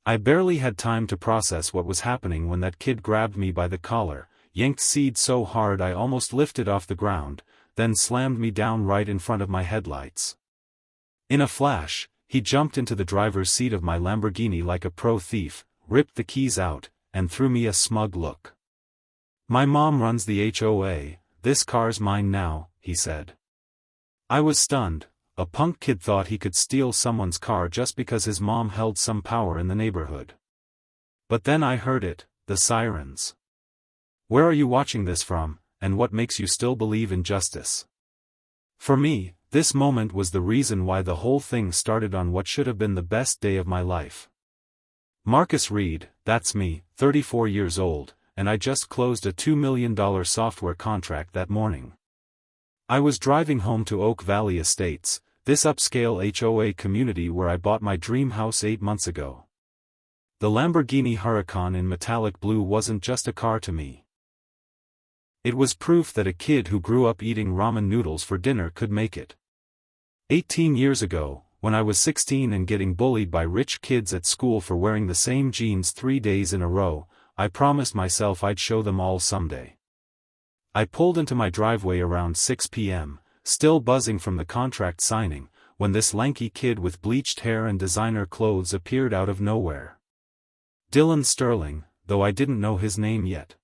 I barely had time to process what was happening when that kid grabbed me by the collar, yanked seed so hard I almost lifted off the ground, then slammed me down right in front of my headlights. In a flash, he jumped into the driver's seat of my Lamborghini like a pro thief, ripped the keys out, and threw me a smug look. "My mom runs the HOA, this car's mine now," he said. I was stunned. A punk kid thought he could steal someone's car just because his mom held some power in the neighborhood. But then I heard it, the sirens. Where are you watching this from, and what makes you still believe in justice? For me, this moment was the reason why the whole thing started on what should have been the best day of my life. Marcus Reed, that's me, 34 years old, and I just closed a $2 million software contract that morning. I was driving home to Oak Valley Estates, this upscale HOA community where I bought my dream house 8 months ago. The Lamborghini Huracan in metallic blue wasn't just a car to me. It was proof that a kid who grew up eating ramen noodles for dinner could make it. 18 years ago, when I was 16 and getting bullied by rich kids at school for wearing the same jeans 3 days in a row, I promised myself I'd show them all someday. I pulled into my driveway around 6 p.m., still buzzing from the contract signing, when this lanky kid with bleached hair and designer clothes appeared out of nowhere. Dylan Sterling, though I didn't know his name yet.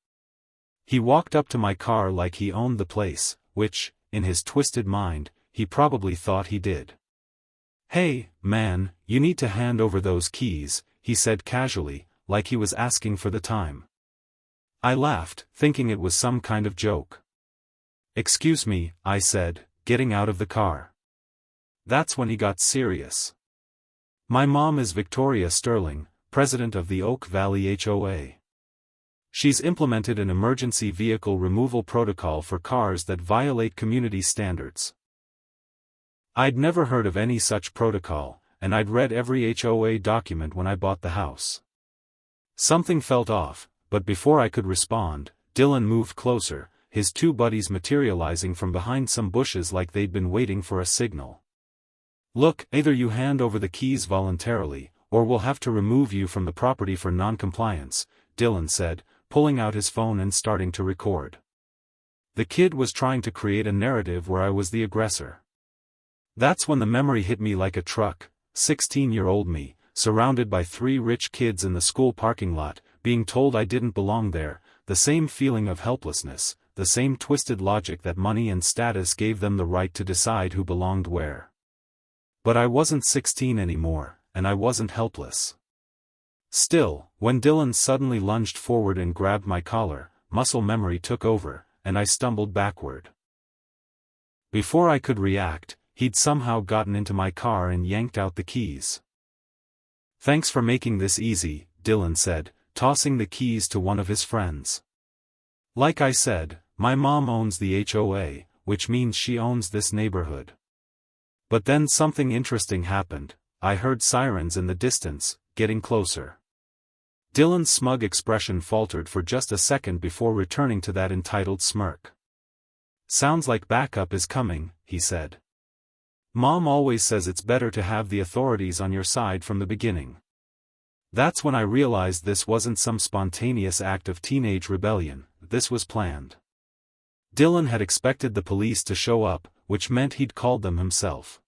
He walked up to my car like he owned the place, which, in his twisted mind, he probably thought he did. "Hey, man, you need to hand over those keys," he said casually, like he was asking for the time. I laughed, thinking it was some kind of joke. "Excuse me," I said, getting out of the car. That's when he got serious. "My mom is Victoria Sterling, president of the Oak Valley HOA. She's implemented an emergency vehicle removal protocol for cars that violate community standards." I'd never heard of any such protocol, and I'd read every HOA document when I bought the house. Something felt off, but before I could respond, Dylan moved closer, his two buddies materializing from behind some bushes like they'd been waiting for a signal. "Look, either you hand over the keys voluntarily, or we'll have to remove you from the property for non-compliance," Dylan said, pulling out his phone and starting to record. The kid was trying to create a narrative where I was the aggressor. That's when the memory hit me like a truck. 16-year-old me, surrounded by 3 rich kids in the school parking lot, being told I didn't belong there, the same feeling of helplessness, the same twisted logic that money and status gave them the right to decide who belonged where. But I wasn't 16 anymore, and I wasn't helpless. Still, when Dylan suddenly lunged forward and grabbed my collar, muscle memory took over, and I stumbled backward. Before I could react, he'd somehow gotten into my car and yanked out the keys. "Thanks for making this easy," Dylan said, tossing the keys to one of his friends. "Like I said, my mom owns the HOA, which means she owns this neighborhood." But then something interesting happened. I heard sirens in the distance, getting closer. Dylan's smug expression faltered for just a second before returning to that entitled smirk. "Sounds like backup is coming," he said. "Mom always says it's better to have the authorities on your side from the beginning." That's when I realized this wasn't some spontaneous act of teenage rebellion, this was planned. Dylan had expected the police to show up, which meant he'd called them himself.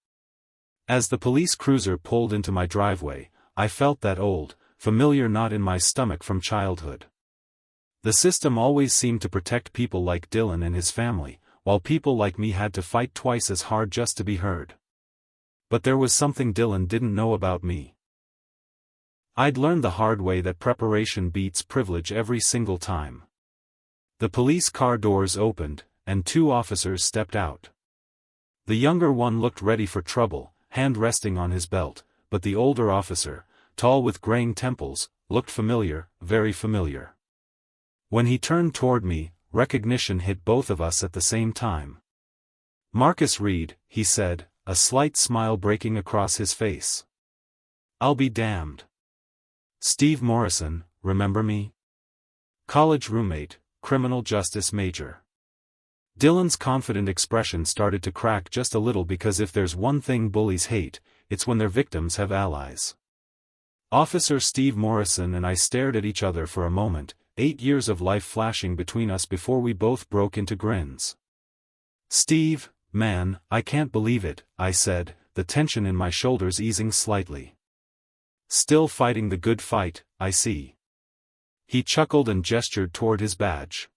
As the police cruiser pulled into my driveway, I felt that old, familiar knot in my stomach from childhood. The system always seemed to protect people like Dylan and his family, while people like me had to fight twice as hard just to be heard. But there was something Dylan didn't know about me. I'd learned the hard way that preparation beats privilege every single time. The police car doors opened, and 2 officers stepped out. The younger one looked ready for trouble, hand resting on his belt, but the older officer, tall with graying temples, looked familiar, very familiar. When he turned toward me, recognition hit both of us at the same time. "Marcus Reed," he said, a slight smile breaking across his face. "I'll be damned. Steve Morrison, remember me? College roommate, criminal justice major." Dylan's confident expression started to crack just a little because if there's one thing bullies hate, it's when their victims have allies. Officer Steve Morrison and I stared at each other for a moment, 8 years of life flashing between us before we both broke into grins. "Steve, man, I can't believe it," I said, the tension in my shoulders easing slightly. "Still fighting the good fight, I see." He chuckled and gestured toward his badge.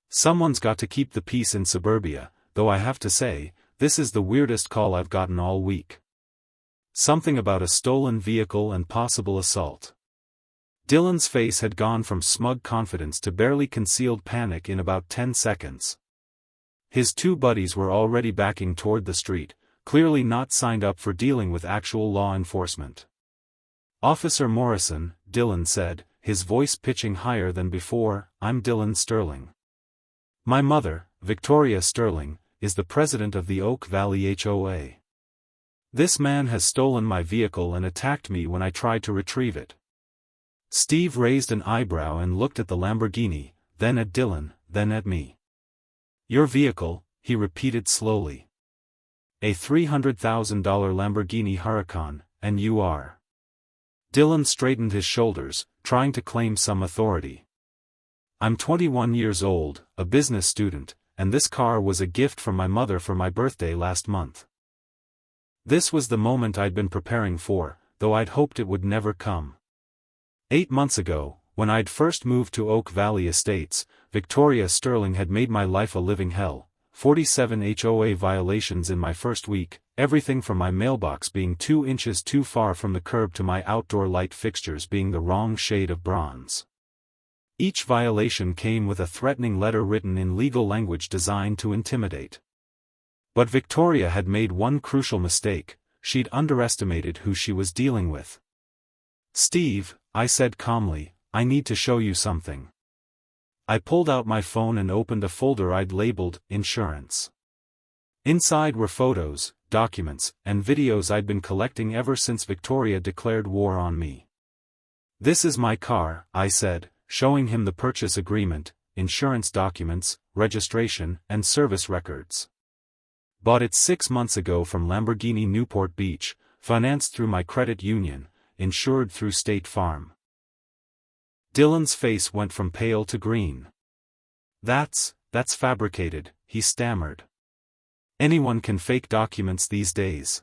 "Someone's got to keep the peace in suburbia, though I have to say, this is the weirdest call I've gotten all week. Something about a stolen vehicle and possible assault." Dylan's face had gone from smug confidence to barely concealed panic in about 10 seconds. His two buddies were already backing toward the street, clearly not signed up for dealing with actual law enforcement. "Officer Morrison," Dylan said, his voice pitching higher than before, "I'm Dylan Sterling. My mother, Victoria Sterling, is the president of the Oak Valley HOA. This man has stolen my vehicle and attacked me when I tried to retrieve it." Steve raised an eyebrow and looked at the Lamborghini, then at Dylan, then at me. "Your vehicle," he repeated slowly. "A $300,000 Lamborghini Huracan, and you are." Dylan straightened his shoulders, trying to claim some authority. "I'm 21 years old, a business student, and this car was a gift from my mother for my birthday last month." This was the moment I'd been preparing for, though I'd hoped it would never come. 8 months ago, when I'd first moved to Oak Valley Estates, Victoria Sterling had made my life a living hell. 47 HOA violations in my first week, everything from my mailbox being 2 inches too far from the curb to my outdoor light fixtures being the wrong shade of bronze. Each violation came with a threatening letter written in legal language designed to intimidate. But Victoria had made one crucial mistake: she'd underestimated who she was dealing with. "Steve," I said calmly, "I need to show you something." I pulled out my phone and opened a folder I'd labeled "Insurance." Inside were photos, documents, and videos I'd been collecting ever since Victoria declared war on me. "This is my car," I said, showing him the purchase agreement, insurance documents, registration, and service records. "Bought it 6 months ago from Lamborghini Newport Beach, financed through my credit union, insured through State Farm." Dylan's face went from pale to green. That's fabricated," he stammered. "Anyone can fake documents these days."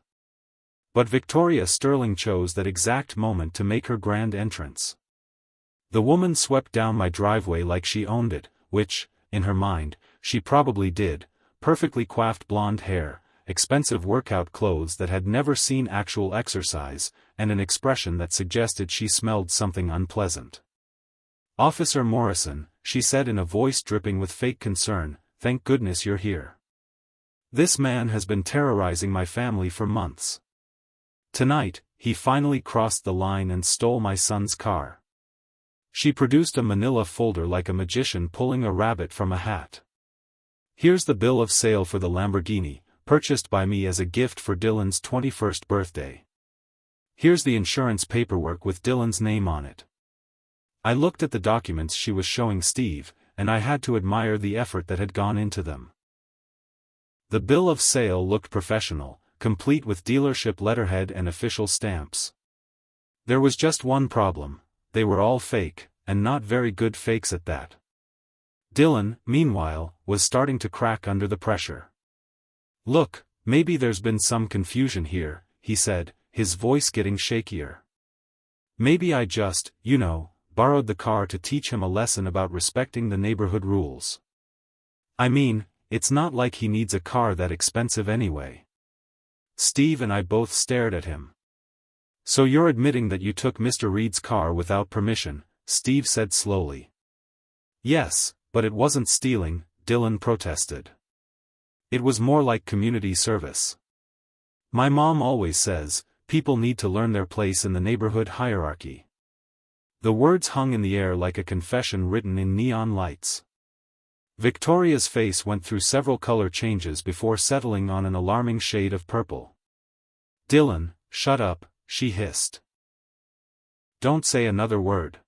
But Victoria Sterling chose that exact moment to make her grand entrance. The woman swept down my driveway like she owned it, which, in her mind, she probably did. Perfectly coiffed blonde hair, expensive workout clothes that had never seen actual exercise, and an expression that suggested she smelled something unpleasant. "Officer Morrison," she said in a voice dripping with fake concern, "thank goodness you're here. This man has been terrorizing my family for months. Tonight, he finally crossed the line and stole my son's car." She produced a manila folder like a magician pulling a rabbit from a hat. "Here's the bill of sale for the Lamborghini, purchased by me as a gift for Dylan's 21st birthday. Here's the insurance paperwork with Dylan's name on it." I looked at the documents she was showing Steve, and I had to admire the effort that had gone into them. The bill of sale looked professional, complete with dealership letterhead and official stamps. There was just one problem: they were all fake, and not very good fakes at that. Dylan, meanwhile, was starting to crack under the pressure. "Look, maybe there's been some confusion here," he said, his voice getting shakier. "Maybe I just, borrowed the car to teach him a lesson about respecting the neighborhood rules. I mean, it's not like he needs a car that expensive anyway." Steve and I both stared at him. "So you're admitting that you took Mr. Reed's car without permission," Steve said slowly. "Yes, but it wasn't stealing," Dylan protested. "It was more like community service. My mom always says, people need to learn their place in the neighborhood hierarchy." The words hung in the air like a confession written in neon lights. Victoria's face went through several color changes before settling on an alarming shade of purple. "Dylan, shut up," she hissed. "Don't say another word."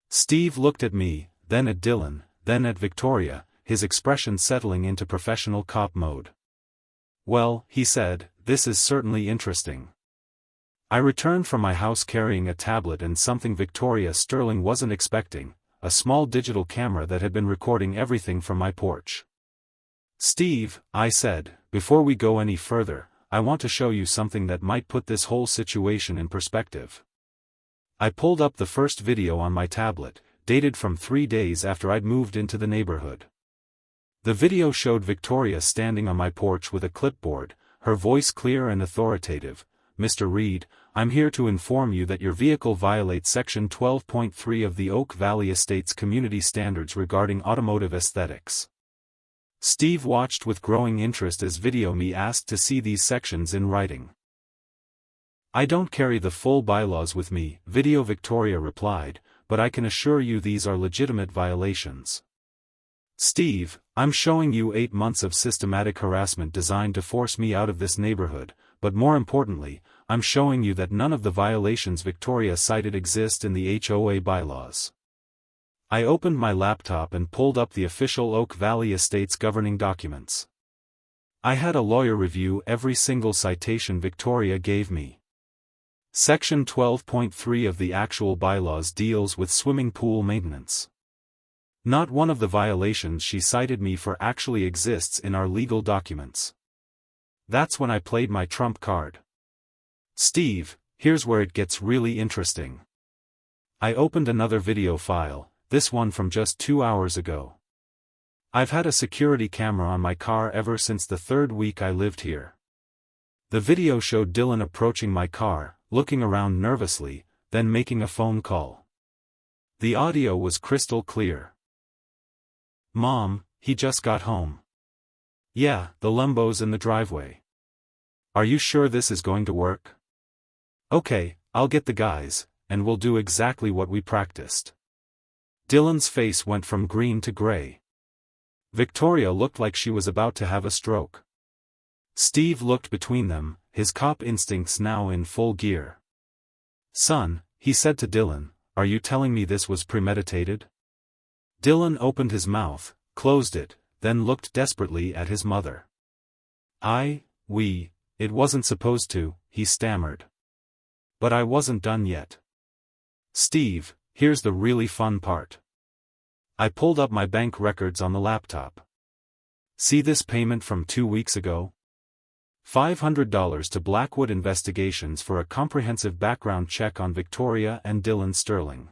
Steve looked at me, then at Dylan, then at Victoria, his expression settling into professional cop mode. "Well," he said, "this is certainly interesting. I returned from my house carrying a tablet and something Victoria Sterling wasn't expecting, a small digital camera that had been recording everything from my porch. "Steve," I said, "before we go any further, I want to show you something that might put this whole situation in perspective." I pulled up the first video on my tablet, dated from 3 days after I'd moved into the neighborhood. The video showed Victoria standing on my porch with a clipboard, her voice clear and authoritative. "Mr. Reed, I'm here to inform you that your vehicle violates Section 12.3 of the Oak Valley Estates Community Standards regarding automotive aesthetics." Steve watched with growing interest as video me asked to see these sections in writing. "I don't carry the full bylaws with me," video Victoria replied, "but I can assure you these are legitimate violations." "Steve, I'm showing you 8 months of systematic harassment designed to force me out of this neighborhood, but more importantly, I'm showing you that none of the violations Victoria cited exist in the HOA bylaws." I opened my laptop and pulled up the official Oak Valley Estates governing documents. I had a lawyer review every single citation Victoria gave me. Section 12.3 of the actual bylaws deals with swimming pool maintenance. Not one of the violations she cited me for actually exists in our legal documents. That's when I played my trump card. "Steve, here's where it gets really interesting." I opened another video file, this one from just 2 hours ago. "I've had a security camera on my car ever since the 3rd week I lived here." The video showed Dylan approaching my car, looking around nervously, then making a phone call. The audio was crystal clear. "Mom, he just got home." "Yeah, the Lambo's in the driveway." "Are you sure this is going to work?" "Okay, I'll get the guys, and we'll do exactly what we practiced." Dylan's face went from green to gray. Victoria looked like she was about to have a stroke. Steve looked between them, his cop instincts now in full gear. "Son," he said to Dylan, "are you telling me this was premeditated?" Dylan opened his mouth, closed it, then looked desperately at his mother. It wasn't supposed to," he stammered. "But I wasn't done yet. Steve, here's the really fun part." I pulled up my bank records on the laptop. "See this payment from 2 weeks ago? $500 to Blackwood Investigations for a comprehensive background check on Victoria and Dylan Sterling.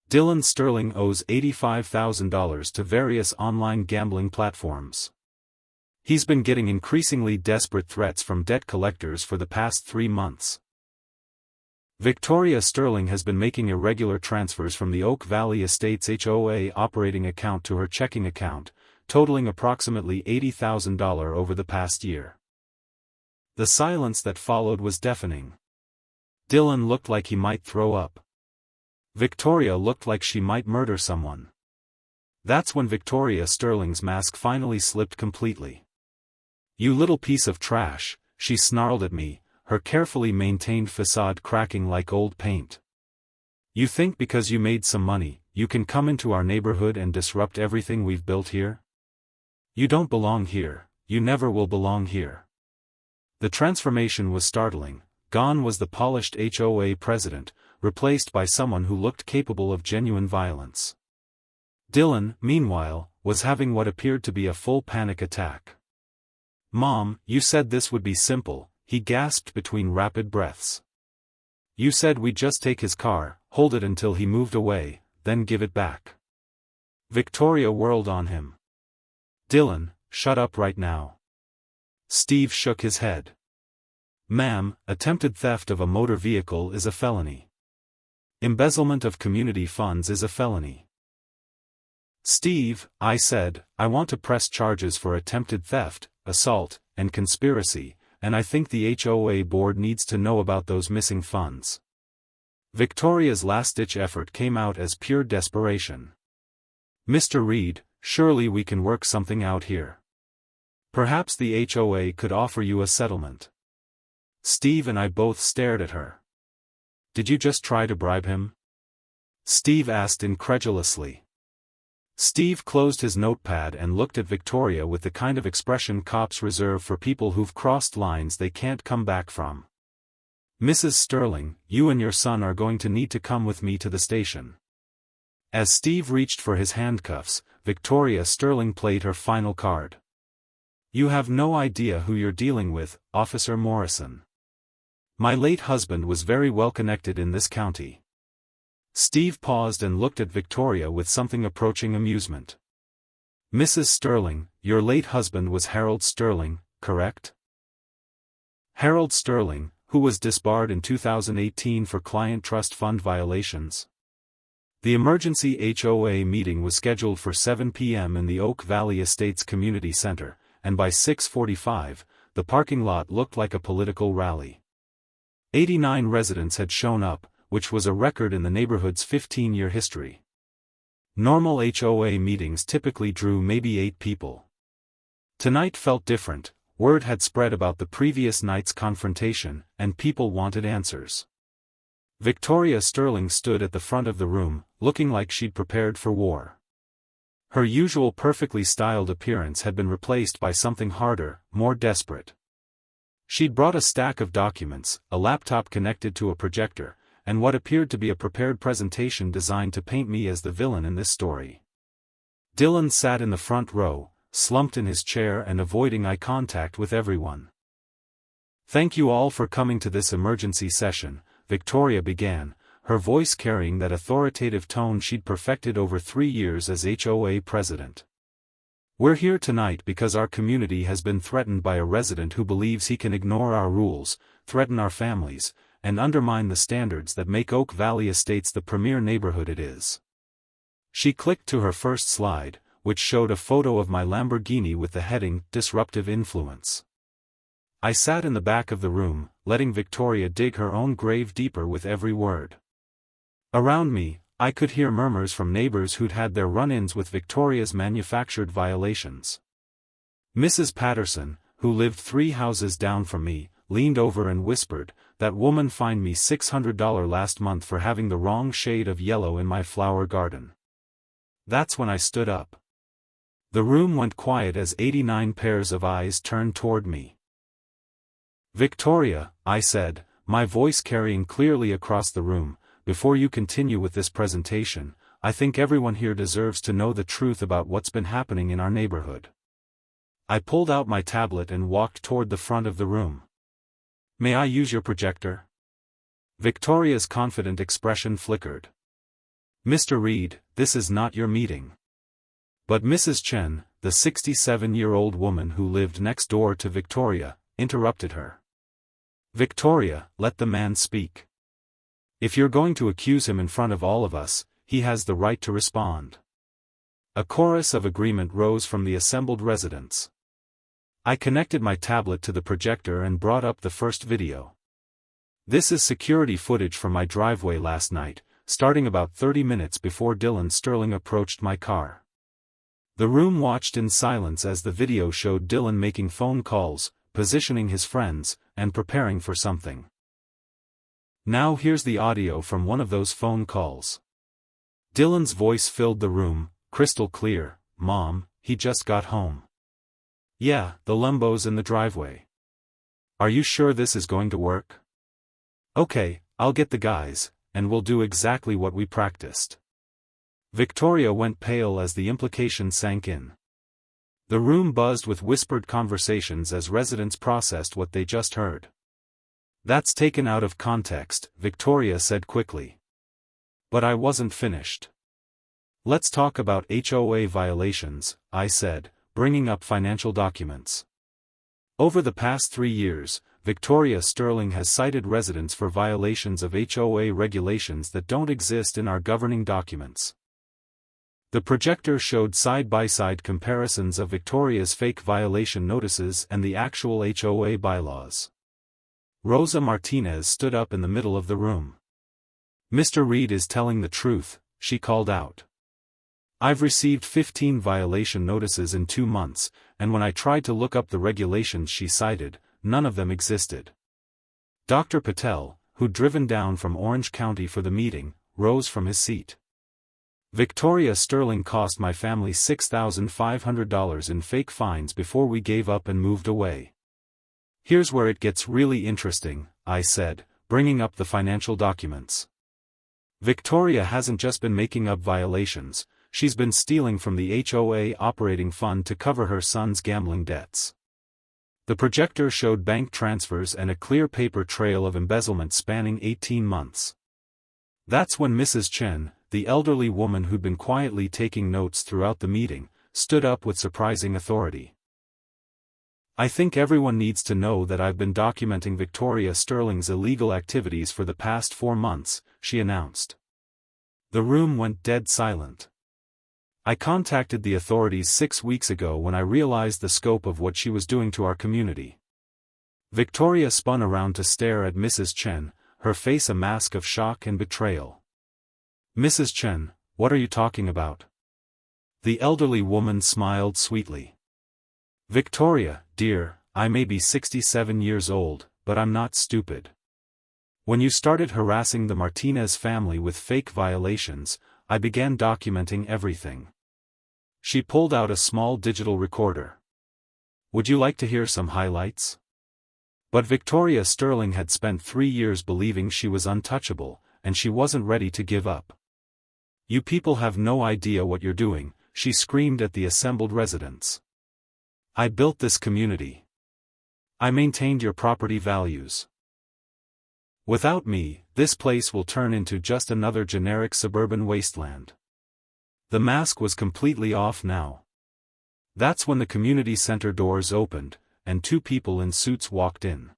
Dylan Sterling owes $85,000 to various online gambling platforms. He's been getting increasingly desperate threats from debt collectors for the past 3 months. Victoria Sterling has been making irregular transfers from the Oak Valley Estates HOA operating account to her checking account, totaling approximately $80,000 over the past year." The silence that followed was deafening. Dylan looked like he might throw up. Victoria looked like she might murder someone. That's when Victoria Sterling's mask finally slipped completely. "You little piece of trash," she snarled at me, her carefully maintained facade cracking like old paint. "You think because you made some money, you can come into our neighborhood and disrupt everything we've built here? You don't belong here, you never will belong here." The transformation was startling. Gone was the polished HOA president, replaced by someone who looked capable of genuine violence. Dylan, meanwhile, was having what appeared to be a full panic attack. "Mom, you said this would be simple," he gasped between rapid breaths. "You said we'd just take his car, hold it until he moved away, then give it back." Victoria whirled on him. "Dylan, shut up right now." Steve shook his head. "Ma'am, attempted theft of a motor vehicle is a felony. Embezzlement of community funds is a felony." "Steve," I said, "I want to press charges for attempted theft, assault, and conspiracy, and I think the HOA board needs to know about those missing funds." Victoria's last-ditch effort came out as pure desperation. "Mr. Reed, surely we can work something out here. Perhaps the HOA could offer you a settlement." Steve and I both stared at her. "Did you just try to bribe him?" Steve asked incredulously. Steve closed his notepad and looked at Victoria with the kind of expression cops reserve for people who've crossed lines they can't come back from. "Mrs. Sterling, you and your son are going to need to come with me to the station." As Steve reached for his handcuffs, Victoria Sterling played her final card. "You have no idea who you're dealing with, Officer Morrison. My late husband was very well connected in this county." Steve paused and looked at Victoria with something approaching amusement. "Mrs. Sterling, your late husband was Harold Sterling, correct?" Harold Sterling, who was disbarred in 2018 for client trust fund violations. The emergency HOA meeting was scheduled for 7 p.m. in the Oak Valley Estates Community Center, and by 6:45, the parking lot looked like a political rally. 89 residents had shown up, which was a record in the neighborhood's 15-year history. Normal HOA meetings typically drew maybe 8 people. Tonight felt different. Word had spread about the previous night's confrontation, and people wanted answers. Victoria Sterling stood at the front of the room, looking like she'd prepared for war. Her usual perfectly styled appearance had been replaced by something harder, more desperate. She'd brought a stack of documents, a laptop connected to a projector, and what appeared to be a prepared presentation designed to paint me as the villain in this story. Dylan sat in the front row, slumped in his chair and avoiding eye contact with everyone. "Thank you all for coming to this emergency session," Victoria began, her voice carrying that authoritative tone she'd perfected over 3 years as HOA president. "We're here tonight because our community has been threatened by a resident who believes he can ignore our rules, threaten our families, and undermine the standards that make Oak Valley Estates the premier neighborhood it is." She clicked to her first slide, which showed a photo of my Lamborghini with the heading, "Disruptive Influence." I sat in the back of the room, letting Victoria dig her own grave deeper with every word. Around me, I could hear murmurs from neighbors who'd had their run-ins with Victoria's manufactured violations. Mrs. Patterson, who lived 3 houses down from me, leaned over and whispered, "That woman fined me $600 last month for having the wrong shade of yellow in my flower garden." That's when I stood up. The room went quiet as 89 pairs of eyes turned toward me. "Victoria," I said, my voice carrying clearly across the room, "before you continue with this presentation, I think everyone here deserves to know the truth about what's been happening in our neighborhood." I pulled out my tablet and walked toward the front of the room. "May I use your projector?" Victoria's confident expression flickered. "Mr. Reed, this is not your meeting." But Mrs. Chen, the 67-year-old woman who lived next door to Victoria, interrupted her. "Victoria, let the man speak. If you're going to accuse him in front of all of us, he has the right to respond." A chorus of agreement rose from the assembled residents. I connected my tablet to the projector and brought up the first video. This is security footage from my driveway last night, starting about 30 minutes before Dylan Sterling approached my car. The room watched in silence as the video showed Dylan making phone calls, positioning his friends, and preparing for something. Now here's the audio from one of those phone calls. Dylan's voice filled the room, crystal clear. "Mom, he just got home." "Yeah, the Lambo's in the driveway." "Are you sure this is going to work?" "Okay, I'll get the guys, and we'll do exactly what we practiced." Victoria went pale as the implication sank in. The room buzzed with whispered conversations as residents processed what they just heard. "That's taken out of context," Victoria said quickly. But I wasn't finished. "Let's talk about HOA violations," I said, bringing up financial documents. Over the past 3 years, Victoria Sterling has cited residents for violations of HOA regulations that don't exist in our governing documents. The projector showed side-by-side comparisons of Victoria's fake violation notices and the actual HOA bylaws. Rosa Martinez stood up in the middle of the room. "Mr. Reed is telling the truth," she called out. "I've received 15 violation notices in 2 months, and when I tried to look up the regulations she cited, none of them existed." Dr. Patel, who'd driven down from Orange County for the meeting, rose from his seat. "Victoria Sterling cost my family $6,500 in fake fines before we gave up and moved away." "Here's where it gets really interesting," I said, bringing up the financial documents. Victoria hasn't just been making up violations, she's been stealing from the HOA operating fund to cover her son's gambling debts. The projector showed bank transfers and a clear paper trail of embezzlement spanning 18 months. That's when Mrs. Chen, the elderly woman who'd been quietly taking notes throughout the meeting, stood up with surprising authority. "I think everyone needs to know that I've been documenting Victoria Sterling's illegal activities for the past 4 months, she announced. The room went dead silent. "I contacted the authorities 6 weeks ago when I realized the scope of what she was doing to our community." Victoria spun around to stare at Mrs. Chen, her face a mask of shock and betrayal. "Mrs. Chen, what are you talking about?" The elderly woman smiled sweetly. "Victoria, dear, I may be 67 years old, but I'm not stupid. When you started harassing the Martinez family with fake violations, I began documenting everything." She pulled out a small digital recorder. "Would you like to hear some highlights?" But Victoria Sterling had spent 3 years believing she was untouchable, and she wasn't ready to give up. "You people have no idea what you're doing," she screamed at the assembled residents. "I built this community. I maintained your property values. Without me, this place will turn into just another generic suburban wasteland." The mask was completely off now. That's when the community center doors opened, and 2 people in suits walked in.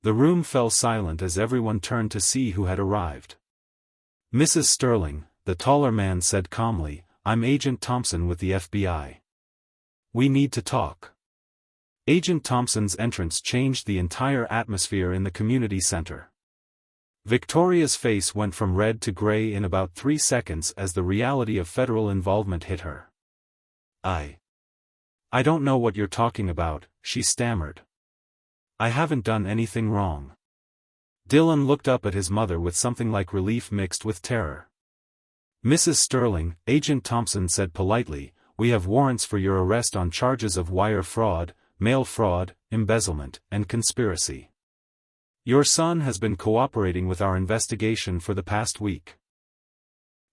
The room fell silent as everyone turned to see who had arrived. "Mrs. Sterling," the taller man said calmly, "I'm Agent Thompson with the FBI. We need to talk." Agent Thompson's entrance changed the entire atmosphere in the community center. Victoria's face went from red to gray in about 3 seconds as the reality of federal involvement hit her. I don't know what you're talking about," she stammered. "I haven't done anything wrong." Dylan looked up at his mother with something like relief mixed with terror. "Mrs. Sterling," Agent Thompson said politely, "we have warrants for your arrest on charges of wire fraud, mail fraud, embezzlement, and conspiracy. Your son has been cooperating with our investigation for the past week."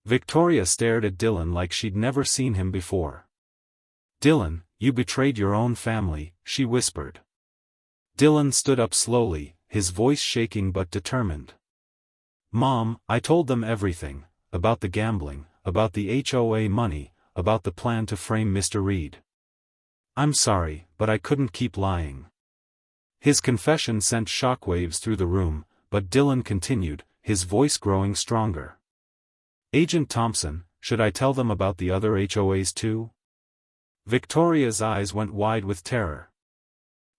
Victoria stared at Dylan like she'd never seen him before. "Dylan, you betrayed your own family," she whispered. Dylan stood up slowly, his voice shaking but determined. "Mom, I told them everything, about the gambling, about the HOA money, about the plan to frame Mr. Reed. I'm sorry, but I couldn't keep lying." His confession sent shockwaves through the room, but Dylan continued, his voice growing stronger. "Agent Thompson, should I tell them about the other HOAs too?" Victoria's eyes went wide with terror.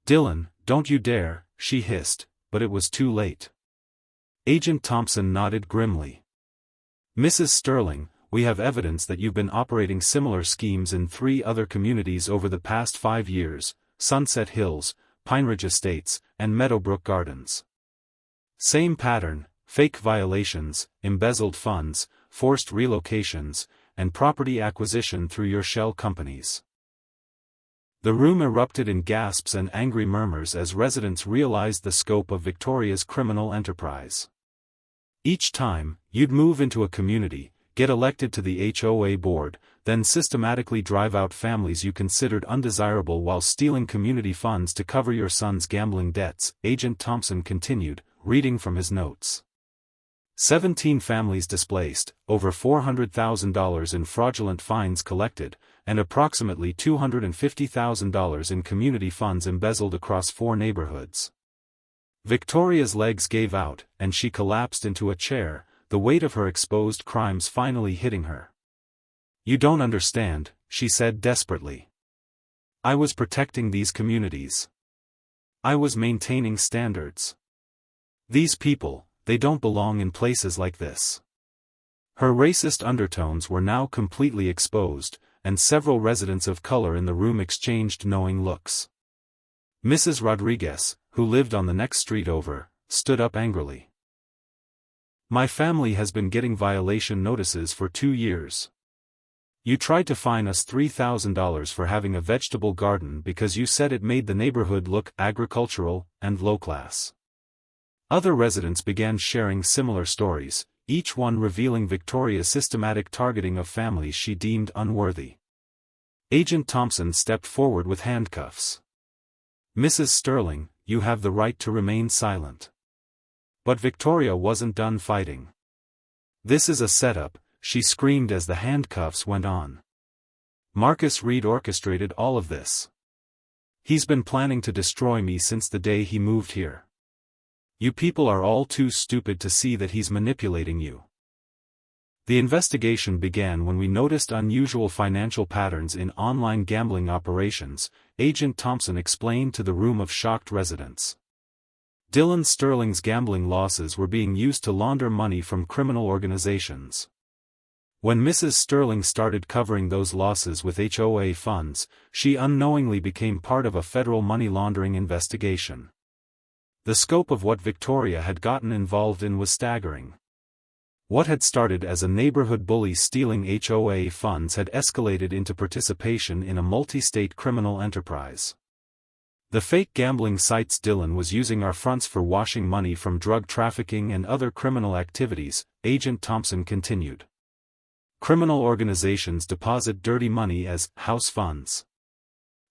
"Dylan, don't you dare," she hissed, but it was too late. Agent Thompson nodded grimly. "Mrs. Sterling, we have evidence that you've been operating similar schemes in 3 other communities over the past 5 years, Sunset Hills, Pine Ridge Estates, and Meadowbrook Gardens. Same pattern, fake violations, embezzled funds, forced relocations, and property acquisition through your shell companies." The room erupted in gasps and angry murmurs as residents realized the scope of Victoria's criminal enterprise. Each time, you'd move into a community, get elected to the HOA board, then systematically drive out families you considered undesirable while stealing community funds to cover your son's gambling debts, Agent Thompson continued, reading from his notes. 17 families displaced, over $400,000 in fraudulent fines collected, and approximately $250,000 in community funds embezzled across 4 neighborhoods. Victoria's legs gave out, and she collapsed into a chair, the weight of her exposed crimes finally hitting her. "You don't understand," she said desperately. "I was protecting these communities. I was maintaining standards. These people, they don't belong in places like this." Her racist undertones were now completely exposed, and several residents of color in the room exchanged knowing looks. Mrs. Rodriguez, who lived on the next street over, stood up angrily. "My family has been getting violation notices for 2 years. You tried to fine us $3,000 for having a vegetable garden because you said it made the neighborhood look agricultural and low-class. Other residents began sharing similar stories, each one revealing Victoria's systematic targeting of families she deemed unworthy. Agent Thompson stepped forward with handcuffs. "Mrs. Sterling, you have the right to remain silent." But Victoria wasn't done fighting. "This is a setup," she screamed as the handcuffs went on. "Marcus Reed orchestrated all of this. He's been planning to destroy me since the day he moved here. You people are all too stupid to see that he's manipulating you." The investigation began when we noticed unusual financial patterns in online gambling operations, Agent Thompson explained to the room of shocked residents. Dylan Sterling's gambling losses were being used to launder money from criminal organizations. When Mrs. Sterling started covering those losses with HOA funds, she unknowingly became part of a federal money laundering investigation. The scope of what Victoria had gotten involved in was staggering. What had started as a neighborhood bully stealing HOA funds had escalated into participation in a multi-state criminal enterprise. The fake gambling sites Dylan was using our fronts for washing money from drug trafficking and other criminal activities, Agent Thompson continued. Criminal organizations deposit dirty money as house funds.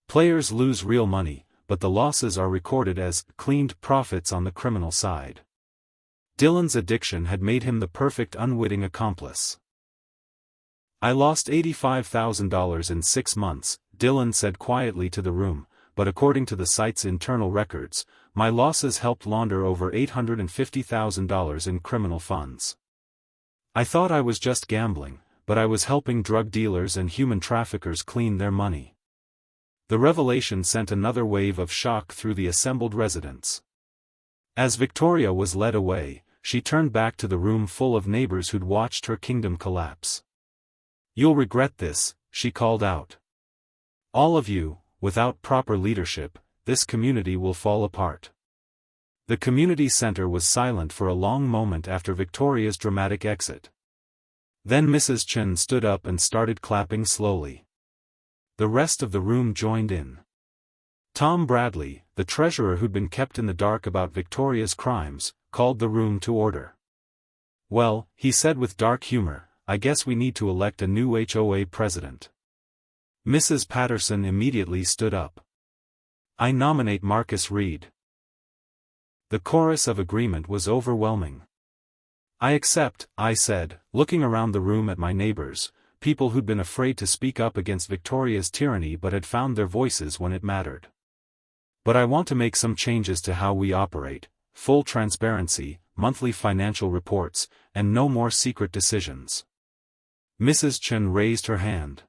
Players lose real money, but the losses are recorded as cleaned profits on the criminal side. Dylan's addiction had made him the perfect unwitting accomplice. "I lost $85,000 in 6 months, Dylan said quietly to the room, but according to the site's internal records, my losses helped launder over $850,000 in criminal funds. I thought I was just gambling, but I was helping drug dealers and human traffickers clean their money." The revelation sent another wave of shock through the assembled residents. As Victoria was led away, she turned back to the room full of neighbors who'd watched her kingdom collapse. "You'll regret this," she called out. "All of you, without proper leadership, this community will fall apart." The community center was silent for a long moment after Victoria's dramatic exit. Then Mrs. Chen stood up and started clapping slowly. The rest of the room joined in. Tom Bradley, the treasurer who'd been kept in the dark about Victoria's crimes, called the room to order. "Well," he said with dark humor, "I guess we need to elect a new HOA president." Mrs. Patterson immediately stood up. "I nominate Marcus Reed." The chorus of agreement was overwhelming. "I accept," I said, looking around the room at my neighbors, people who'd been afraid to speak up against Victoria's tyranny but had found their voices when it mattered. "But I want to make some changes to how we operate: full transparency, monthly financial reports, and no more secret decisions." Mrs. Chen raised her hand.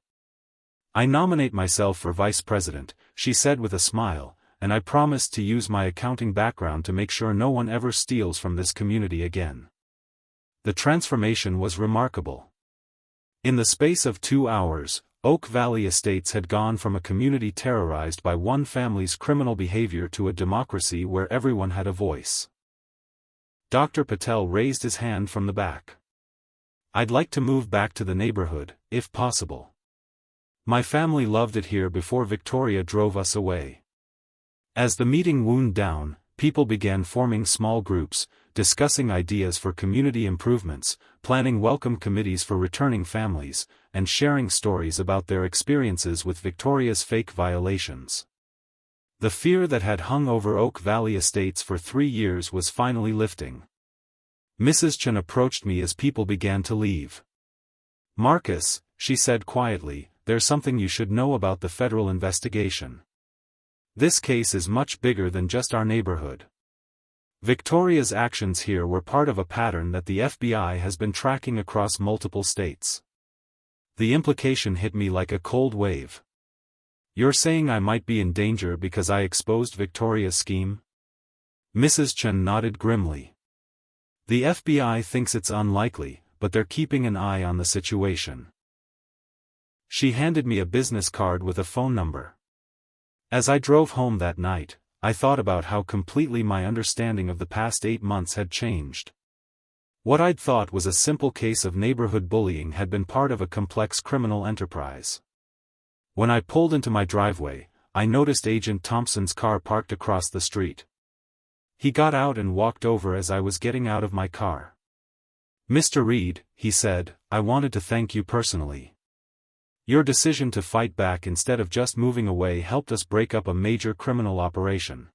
"I nominate myself for vice president," she said with a smile, "and I promise to use my accounting background to make sure no one ever steals from this community again." The transformation was remarkable. In the space of 2 hours, Oak Valley Estates had gone from a community terrorized by one family's criminal behavior to a democracy where everyone had a voice. Dr. Patel raised his hand from the back. "I'd like to move back to the neighborhood, if possible. My family loved it here before Victoria drove us away." As the meeting wound down, people began forming small groups, discussing ideas for community improvements, planning welcome committees for returning families, and sharing stories about their experiences with Victoria's fake violations. The fear that had hung over Oak Valley Estates for 3 years was finally lifting. Mrs. Chen approached me as people began to leave. "Marcus," she said quietly, "there's something you should know about the federal investigation. This case is much bigger than just our neighborhood. Victoria's actions here were part of a pattern that the FBI has been tracking across multiple states." The implication hit me like a cold wave. "You're saying I might be in danger because I exposed Victoria's scheme?" Mrs. Chen nodded grimly. "The FBI thinks it's unlikely, but they're keeping an eye on the situation." She handed me a business card with a phone number. As I drove home that night, I thought about how completely my understanding of the past 8 months had changed. What I'd thought was a simple case of neighborhood bullying had been part of a complex criminal enterprise. When I pulled into my driveway, I noticed Agent Thompson's car parked across the street. He got out and walked over as I was getting out of my car. "Mr. Reed," he said, "I wanted to thank you personally. Your decision to fight back instead of just moving away helped us break up a major criminal operation."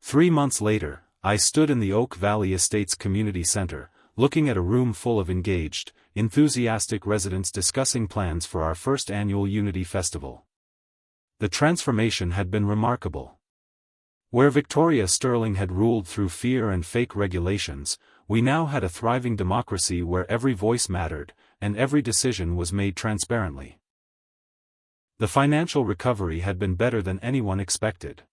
3 months later, I stood in the Oak Valley Estates Community Center, looking at a room full of engaged, enthusiastic residents discussing plans for our first annual Unity Festival. The transformation had been remarkable. Where Victoria Sterling had ruled through fear and fake regulations, we now had a thriving democracy where every voice mattered, and every decision was made transparently. The financial recovery had been better than anyone expected.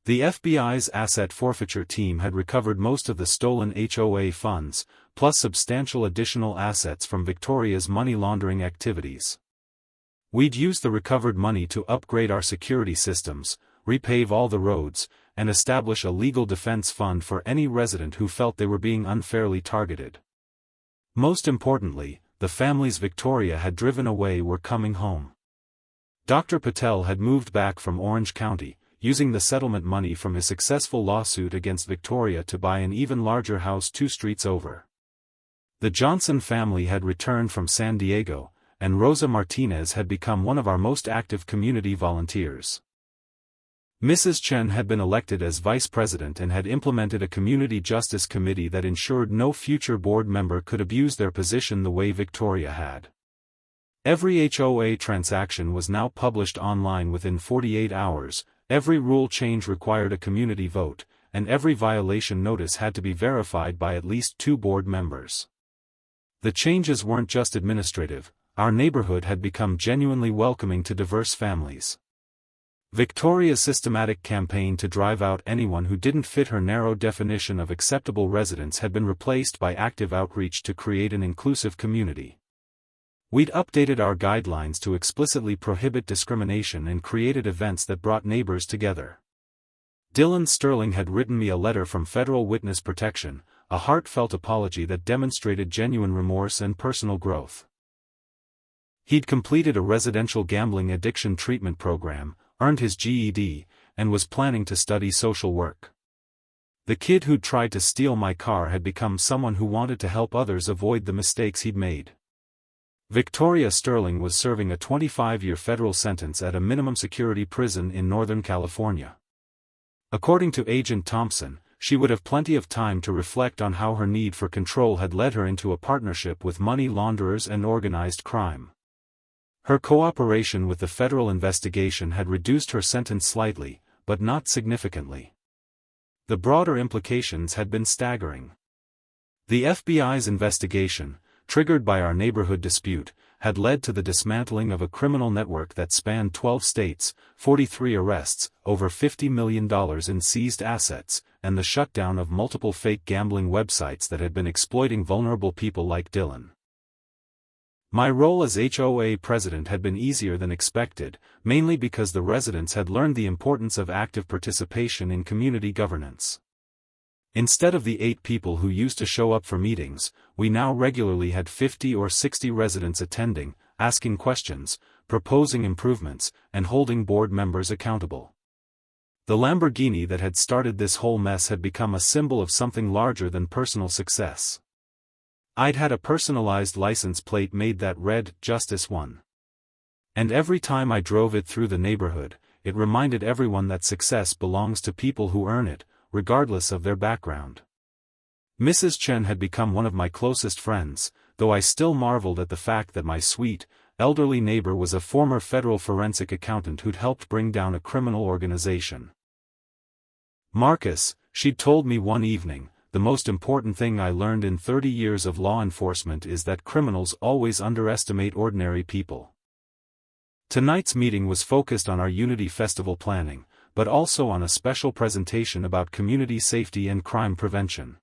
The FBI's asset forfeiture team had recovered most of the stolen HOA funds, plus substantial additional assets from Victoria's money laundering activities. We'd used the recovered money to upgrade our security systems, repave all the roads, and establish a legal defense fund for any resident who felt they were being unfairly targeted. Most importantly, the families Victoria had driven away were coming home. Dr. Patel had moved back from Orange County, using the settlement money from his successful lawsuit against Victoria to buy an even larger house 2 streets over. The Johnson family had returned from San Diego, and Rosa Martinez had become one of our most active community volunteers. Mrs. Chen had been elected as vice president and had implemented a community justice committee that ensured no future board member could abuse their position the way Victoria had. Every HOA transaction was now published online within 48 hours, every rule change required a community vote, and every violation notice had to be verified by at least 2 board members. The changes weren't just administrative, our neighborhood had become genuinely welcoming to diverse families. Victoria's systematic campaign to drive out anyone who didn't fit her narrow definition of acceptable residence had been replaced by active outreach to create an inclusive community. We'd updated our guidelines to explicitly prohibit discrimination and created events that brought neighbors together. Dylan Sterling had written me a letter from Federal Witness Protection, a heartfelt apology that demonstrated genuine remorse and personal growth. He'd completed a residential gambling addiction treatment program, earned his GED, and was planning to study social work. The kid who'd tried to steal my car had become someone who wanted to help others avoid the mistakes he'd made. Victoria Sterling was serving a 25-year federal sentence at a minimum security prison in Northern California. According to Agent Thompson, she would have plenty of time to reflect on how her need for control had led her into a partnership with money launderers and organized crime. Her cooperation with the federal investigation had reduced her sentence slightly, but not significantly. The broader implications had been staggering. The FBI's investigation, triggered by our neighborhood dispute, had led to the dismantling of a criminal network that spanned 12 states, 43 arrests, over $50 million in seized assets, and the shutdown of multiple fake gambling websites that had been exploiting vulnerable people like Dylan. My role as HOA president had been easier than expected, mainly because the residents had learned the importance of active participation in community governance. Instead of the 8 people who used to show up for meetings, we now regularly had 50 or 60 residents attending, asking questions, proposing improvements, and holding board members accountable. The Lamborghini that had started this whole mess had become a symbol of something larger than personal success. I'd had a personalized license plate made that read, "Justice Won." And every time I drove it through the neighborhood, it reminded everyone that success belongs to people who earn it, regardless of their background. Mrs. Chen had become one of my closest friends, though I still marveled at the fact that my sweet, elderly neighbor was a former federal forensic accountant who'd helped bring down a criminal organization. "Marcus," she'd told me one evening, "the most important thing I learned in 30 years of law enforcement is that criminals always underestimate ordinary people." Tonight's meeting was focused on our Unity Festival planning, but also on a special presentation about community safety and crime prevention.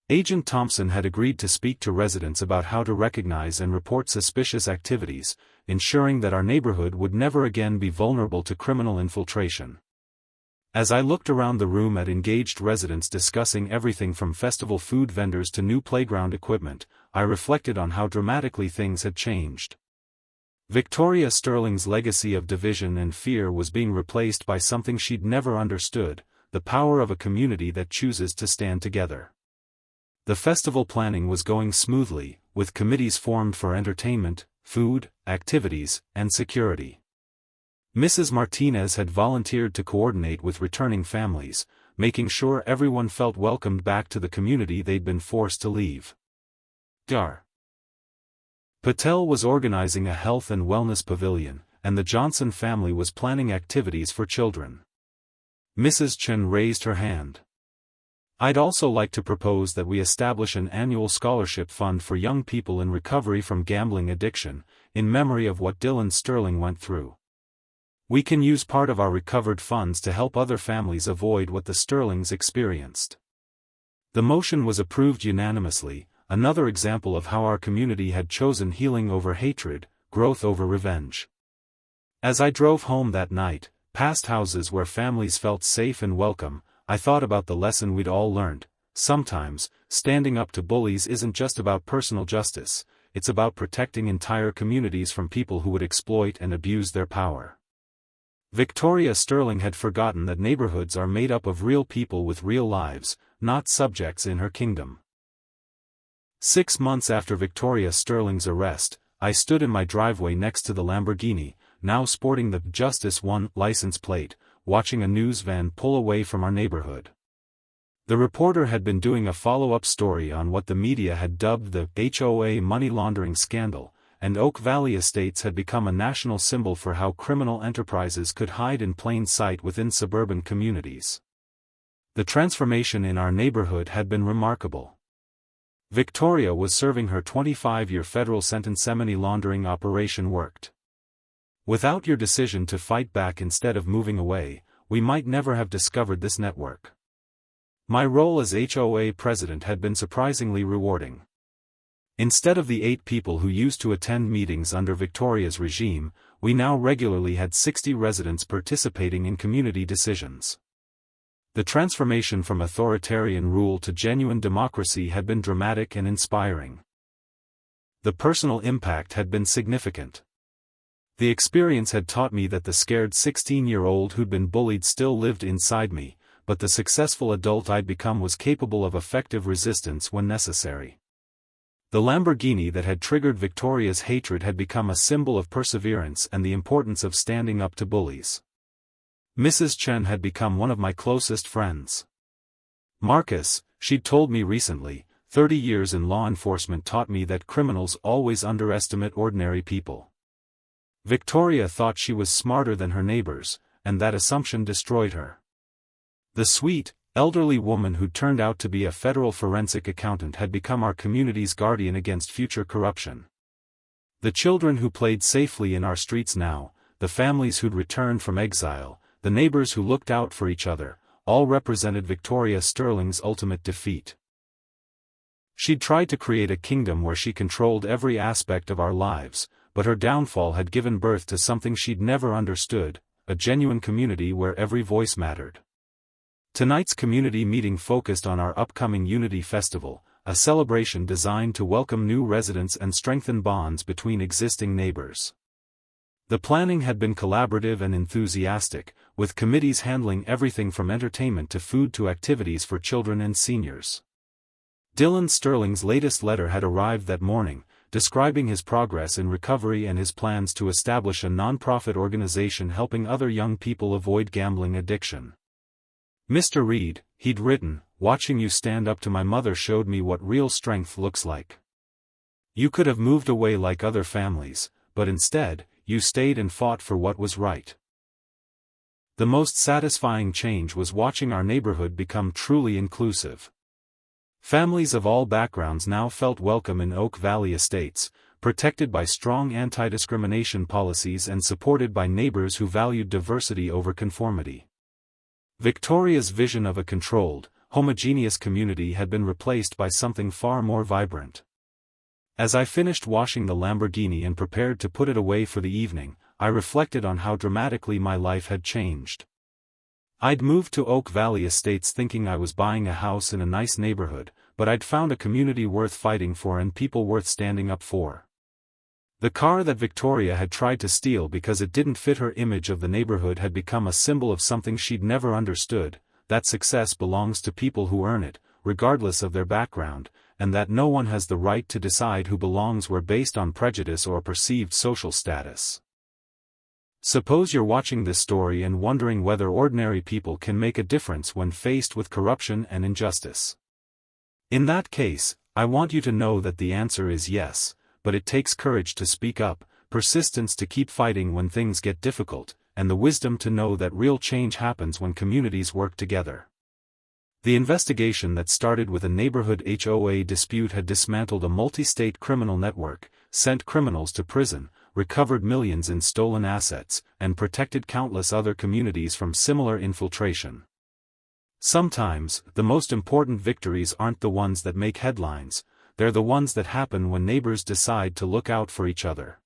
Agent Thompson had agreed to speak to residents about how to recognize and report suspicious activities, ensuring that our neighborhood would never again be vulnerable to criminal infiltration. As I looked around the room at engaged residents discussing everything from festival food vendors to new playground equipment, I reflected on how dramatically things had changed. Victoria Sterling's legacy of division and fear was being replaced by something she'd never understood, the power of a community that chooses to stand together. The festival planning was going smoothly, with committees formed for entertainment, food, activities, and security. Mrs. Martinez had volunteered to coordinate with returning families, making sure everyone felt welcomed back to the community they'd been forced to leave. Dr. Patel was organizing a health and wellness pavilion, and the Johnson family was planning activities for children. Mrs. Chen raised her hand. I'd also like to propose that we establish an annual scholarship fund for young people in recovery from gambling addiction, in memory of what Dylan Sterling went through. We can use part of our recovered funds to help other families avoid what the Sterlings experienced. The motion was approved unanimously, another example of how our community had chosen healing over hatred, growth over revenge. As I drove home that night, past houses where families felt safe and welcome, I thought about the lesson we'd all learned. Sometimes, standing up to bullies isn't just about personal justice, it's about protecting entire communities from people who would exploit and abuse their power. Victoria Sterling had forgotten that neighborhoods are made up of real people with real lives, not subjects in her kingdom. 6 months after Victoria Sterling's arrest, I stood in my driveway next to the Lamborghini, now sporting the Justice 1 license plate, watching a news van pull away from our neighborhood. The reporter had been doing a follow-up story on what the media had dubbed the HOA money laundering scandal, and Oak Valley Estates had become a national symbol for how criminal enterprises could hide in plain sight within suburban communities. The transformation in our neighborhood had been remarkable. Victoria was serving her 25-year federal sentence. Money laundering operation worked. Without your decision to fight back instead of moving away, we might never have discovered this network. My role as HOA president had been surprisingly rewarding. Instead of the 8 people who used to attend meetings under Victoria's regime, we now regularly had 60 residents participating in community decisions. The transformation from authoritarian rule to genuine democracy had been dramatic and inspiring. The personal impact had been significant. The experience had taught me that the scared 16-year-old who'd been bullied still lived inside me, but the successful adult I'd become was capable of effective resistance when necessary. The Lamborghini that had triggered Victoria's hatred had become a symbol of perseverance and the importance of standing up to bullies. Mrs. Chen had become one of my closest friends. Marcus, she'd told me recently, 30 years in law enforcement taught me that criminals always underestimate ordinary people. Victoria thought she was smarter than her neighbors, and that assumption destroyed her. The sweet, elderly woman who turned out to be a federal forensic accountant had become our community's guardian against future corruption. The children who played safely in our streets now, the families who'd returned from exile, the neighbors who looked out for each other, all represented Victoria Sterling's ultimate defeat. She'd tried to create a kingdom where she controlled every aspect of our lives, but her downfall had given birth to something she'd never understood, a genuine community where every voice mattered. Tonight's community meeting focused on our upcoming Unity Festival, a celebration designed to welcome new residents and strengthen bonds between existing neighbors. The planning had been collaborative and enthusiastic, with committees handling everything from entertainment to food to activities for children and seniors. Dylan Sterling's latest letter had arrived that morning, describing his progress in recovery and his plans to establish a nonprofit organization helping other young people avoid gambling addiction. Mr. Reed, he'd written, watching you stand up to my mother showed me what real strength looks like. You could have moved away like other families, but instead, you stayed and fought for what was right. The most satisfying change was watching our neighborhood become truly inclusive. Families of all backgrounds now felt welcome in Oak Valley Estates, protected by strong anti-discrimination policies and supported by neighbors who valued diversity over conformity. Victoria's vision of a controlled, homogeneous community had been replaced by something far more vibrant. As I finished washing the Lamborghini and prepared to put it away for the evening, I reflected on how dramatically my life had changed. I'd moved to Oak Valley Estates thinking I was buying a house in a nice neighborhood, but I'd found a community worth fighting for and people worth standing up for. The car that Victoria had tried to steal because it didn't fit her image of the neighborhood had become a symbol of something she'd never understood, that success belongs to people who earn it, regardless of their background, and that no one has the right to decide who belongs where based on prejudice or perceived social status. Suppose you're watching this story and wondering whether ordinary people can make a difference when faced with corruption and injustice. In that case, I want you to know that the answer is yes, but it takes courage to speak up, persistence to keep fighting when things get difficult, and the wisdom to know that real change happens when communities work together. The investigation that started with a neighborhood HOA dispute had dismantled a multi-state criminal network, sent criminals to prison, recovered millions in stolen assets, and protected countless other communities from similar infiltration. Sometimes, the most important victories aren't the ones that make headlines, they're the ones that happen when neighbors decide to look out for each other.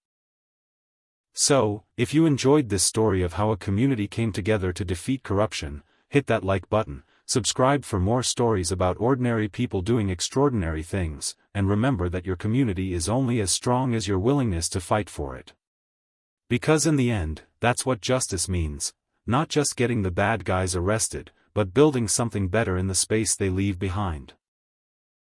So, if you enjoyed this story of how a community came together to defeat corruption, hit that like button, subscribe for more stories about ordinary people doing extraordinary things, and remember that your community is only as strong as your willingness to fight for it. Because in the end, that's what justice means, not just getting the bad guys arrested, but building something better in the space they leave behind.